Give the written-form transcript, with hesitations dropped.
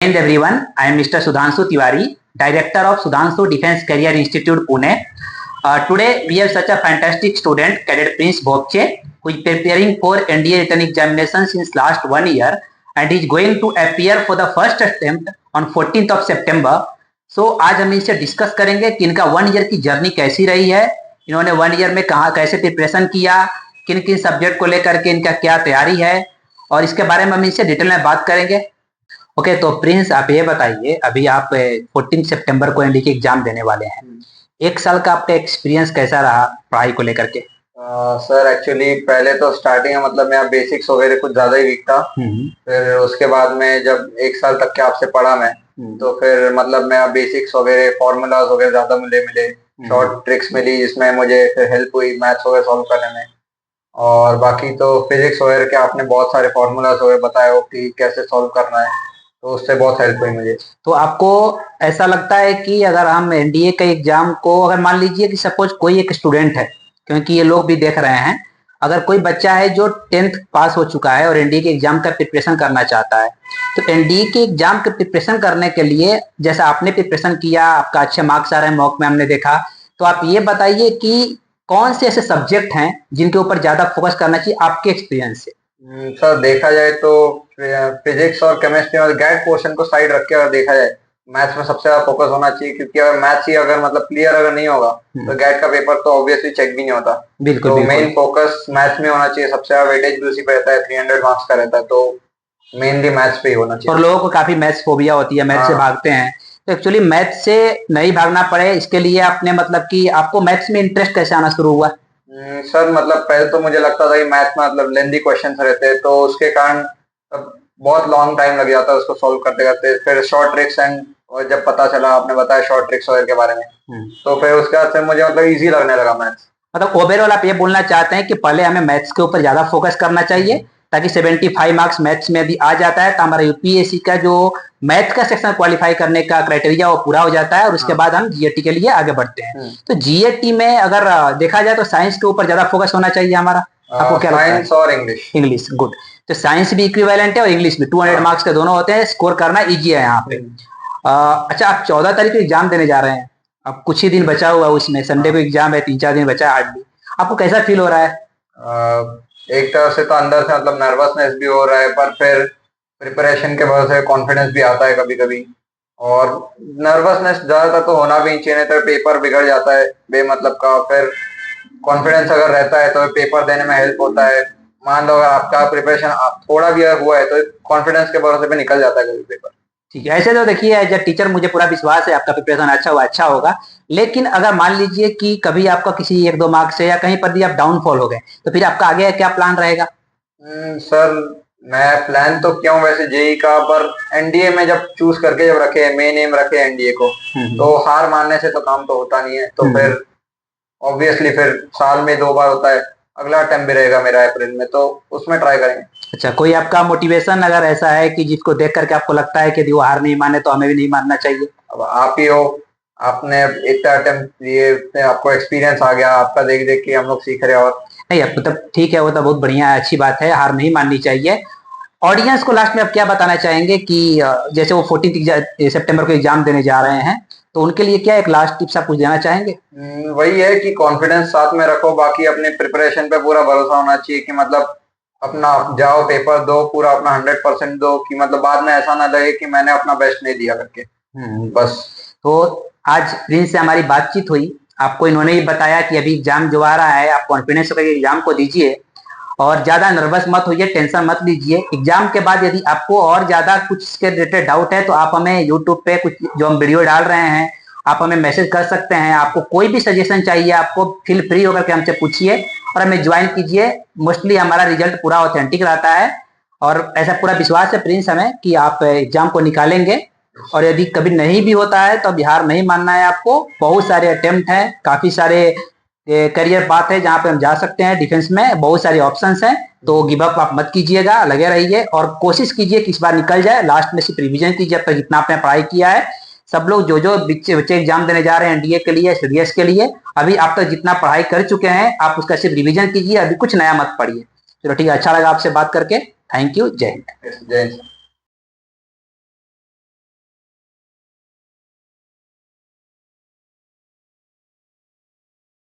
Hind everyone, I am Mr. Sudhanshu Tiwari, Director of Sudhanshu Defense Career Institute, Pune. Today we have such a fantastic student, Cadet Prince Bhopche, who is preparing for NDA written examination since last 1 year and is going to appear for the first attempt on 14th of September. So आज हम इनसे discuss करेंगे कि इनका 1 year की journey कैसी रही है, इन्होंने 1 ईयर में कहाँ कैसे प्रिपरेशन किया, किन किन सब्जेक्ट को लेकर के इनका क्या तैयारी है, और इसके बारे में हम इनसे डिटेल में बात करेंगे। ओके, तो प्रिंस आप ये बताइए, अभी आप 14 सितंबर को एनडी की एग्जाम देने वाले हैं। 1 साल का आपका एक्सपीरियंस कैसा रहा पढ़ाई को लेकर के? सर एक्चुअली पहले तो स्टार्टिंग में मतलब मेरा बेसिक्स वगैरह कुछ ज्यादा ही वीक था। फिर उसके बाद में जब 1 साल तक के आपसे पढ़ा मैं, तो फिर मतलब मेरा बेसिक्स वगैरह फॉर्मूलाज वगैरह ज्यादा मिले शॉर्ट ट्रिक्स मिली, जिसमें मुझे फिर हेल्प हुई मैथ्स वगैरह सॉल्व करने में। और बाकी तो फिजिक्स वगैरह के आपने बहुत सारे फॉर्मूलाज वगैरह बताए हो कि कैसे सॉल्व करना है, तो उससे बहुत हेल्प हुई मुझे। तो आपको ऐसा लगता है कि अगर हम एनडीए के एग्जाम को, अगर मान लीजिए कि सपोज कोई एक स्टूडेंट है, क्योंकि ये लोग भी देख रहे हैं, अगर कोई बच्चा है जो 10th पास हो चुका है और एनडीए के एग्जाम का प्रिपरेशन करना चाहता है, तो एनडीए के एग्जाम के प्रिपरेशन करने के लिए जैसा आपने प्रिपरेशन किया, आपका अच्छे मार्क्स आ रहे हैं मॉक में हमने देखा, तो आप ये बताइए कि कौन से ऐसे सब्जेक्ट हैं जिनके ऊपर ज्यादा फोकस करना चाहिए आपके एक्सपीरियंस से? सर देखा जाए तो फिजिक्स और केमिस्ट्री और गैट पोर्शन को साइड रख के अगर देखा जाए, मैथ्स में सबसे ज्यादा फोकस होना चाहिए, क्योंकि अगर मैथ्स ही अगर मतलब क्लियर अगर नहीं होगा तो गैट का पेपर तो ऑब्वियसली चेक भी नहीं होता। बिल्कुल, तो मेन फोकस मैथ्स में होना चाहिए, सबसे ज्यादा वेटेज भी उसी पे रहता है, 300 मार्क्स का रहता है, तो मेनली मैथ्स पे ही होना चाहिए। और लोगों को काफी मैथ्स फोबिया होती है, मैथ्स से भागते हैं, तो एक्चुअली मैथ्स से नहीं भागना पड़े इसके लिए आपने मतलब कि आपको मैथ्स में इंटरेस्ट कैसे आना शुरू हुआ? सर मतलब पहले तो मुझे लगता था कि मैथ में मतलब लेंथी क्वेश्चंस रहते हैं, तो उसके कारण बहुत लॉन्ग टाइम लग जाता है उसको सॉल्व करते करते। फिर शॉर्ट ट्रिक्स एंड, और जब पता चला आपने बताया शॉर्ट ट्रिक्स वगैरह के बारे में, तो फिर उसके बाद से मुझे मतलब इजी लगने लगा मैथ्स। मतलब ओवरऑल आप ये बोलना चाहते हैं कि पहले हमें मैथ्स के ऊपर ज्यादा फोकस करना चाहिए, ताकि 75 मार्क्स मैथ्स में यदि आ जाता है तो हमारा यूपीएससी का जो मैथ का सेक्शन क्वालिफाई करने का क्राइटेरिया वो पूरा हो जाता है, और उसके बाद हम जीएटी के लिए आगे बढ़ते हैं। तो जीएटी में अगर देखा जाए तो साइंस के ऊपर ज्यादा फोकस होना चाहिए हमारा, आपको क्या लगता है? साइंस और इंग्लिश। English, good. तो साइंस भी इक्विवेलेंट है और इंग्लिश भी 200 मार्क्स के दोनों होते हैं, स्कोर करना इजी है यहाँ पे। अच्छा, आप 14 तारीख को एग्जाम देने जा रहे हैं, अब कुछ ही दिन बचा हुआ है, उसमें संडे को एग्जाम है, 3-4 दिन बचा है हार्डली। आपको कैसा फील हो रहा है? एक तरह से तो अंदर से मतलब नर्वसनेस भी हो रहा है, पर फिर प्रिपरेशन के वजह से कॉन्फिडेंस भी आता है कभी कभी। और नर्वसनेस ज्यादातर तो होना भी नहीं चाहिए, नहीं तो पेपर बिगड़ जाता है बेमतलब का। फिर कॉन्फिडेंस अगर रहता है तो पेपर देने में हेल्प होता है। मान लो अगर आपका प्रिपरेशन थोड़ा भी अगर हुआ है तो कॉन्फिडेंस के भरोसे पे निकल जाता है कभी पेपर। ठीक है, ऐसे तो देखिए एज ए टीचर मुझे पूरा विश्वास है आपका प्रिपरेशन अच्छा होगा, लेकिन अगर मान लीजिए कि कभी आपका किसी 1-2 मार्क्स से या कहीं पर भी आप डाउनफॉल हो गए, तो फिर आपका आगे क्या प्लान रहेगा? सर मैं प्लान तो क्यों वैसे जेई का, पर एनडीए में जब चूज करके जब रखे मेन एम रखे एनडीए को, तो हार मानने से तो काम तो होता नहीं है। तो फिर ऑब्वियसली फिर साल में 2 बार होता है, अगला अटेम्प्ट भी रहेगा मेरा अप्रैल में, तो उसमें ट्राई करेंगे। अच्छा, कोई आपका मोटिवेशन अगर ऐसा है कि जिसको देख करके आपको लगता है कि यदि वो हार नहीं माने तो हमें भी नहीं मानना चाहिए? अब आप ही हो, आपने इतना अटेम्प्ट दिए, आपको एक्सपीरियंस आ गया, आपका देख देख के हम लोग सीख रहे हैं। और नहीं, अब मतलब ठीक है, वो तो बहुत बढ़िया है, अच्छी बात है, हार नहीं माननी चाहिए। ऑडियंस को लास्ट में आप क्या बताना चाहेंगे कि जैसे वो 14 सितंबर को एग्जाम देने जा रहे हैं, तो उनके लिए क्या एक लास्ट टिप्स आप कुछ देना चाहेंगे? वही है कि कॉन्फिडेंस साथ में रखो, बाकी अपने प्रिपरेशन पे पूरा भरोसा होना चाहिए कि मतलब अपना जाओ पेपर दो, पूरा अपना 100% दो, कि मतलब बाद में ऐसा ना लगे कि मैंने अपना बेस्ट नहीं दिया करके। बस। तो आज प्रिंस से हमारी बातचीत हुई, आपको इन्होंने ही बताया कि अभी एग्जाम जो आ रहा है आप कॉन्फिडेंस होकर एग्जाम को दीजिए, और ज्यादा नर्वस मत होइए, टेंशन मत लीजिए। एग्जाम के बाद यदि आपको और ज्यादा कुछ इसके रिलेटेड डाउट है तो आप हमें यूट्यूब पे कुछ जो हम वीडियो डाल रहे हैं आप हमें मैसेज कर सकते हैं। आपको कोई भी सजेशन चाहिए आपको फील फ्री होकर के हमसे पूछिए और हमें ज्वाइन कीजिए। मोस्टली हमारा रिजल्ट पूरा ऑथेंटिक रहता है, और ऐसा पूरा विश्वास है प्रिंस हमें कि आप एग्जाम को निकालेंगे। और यदि कभी नहीं भी होता है तो बिहार नहीं मानना है आपको, बहुत सारे अटेम्प्ट हैं, काफी सारे करियर पाथ है जहाँ पे हम जा सकते हैं, डिफेंस में बहुत सारे ऑप्शंस हैं। तो गिव अप आप मत कीजिएगा, लगे रहिए और कोशिश कीजिए कि इस बार निकल जाए। लास्ट में सिर्फ रिवीजन कीजिए अब तक जितना आपने पढ़ाई किया है। सब लोग जो बच्चे एग्जाम देने जा रहे हैं एनडीए के लिए, सीडीएस के लिए, अभी आप तक जितना पढ़ाई कर चुके हैं आप उसका सिर्फ रिवीजन कीजिए, अभी कुछ नया मत पढ़िए। चलो ठीक है, अच्छा लगा आपसे बात करके, थैंक यू, जय हिंद। जय हिंद।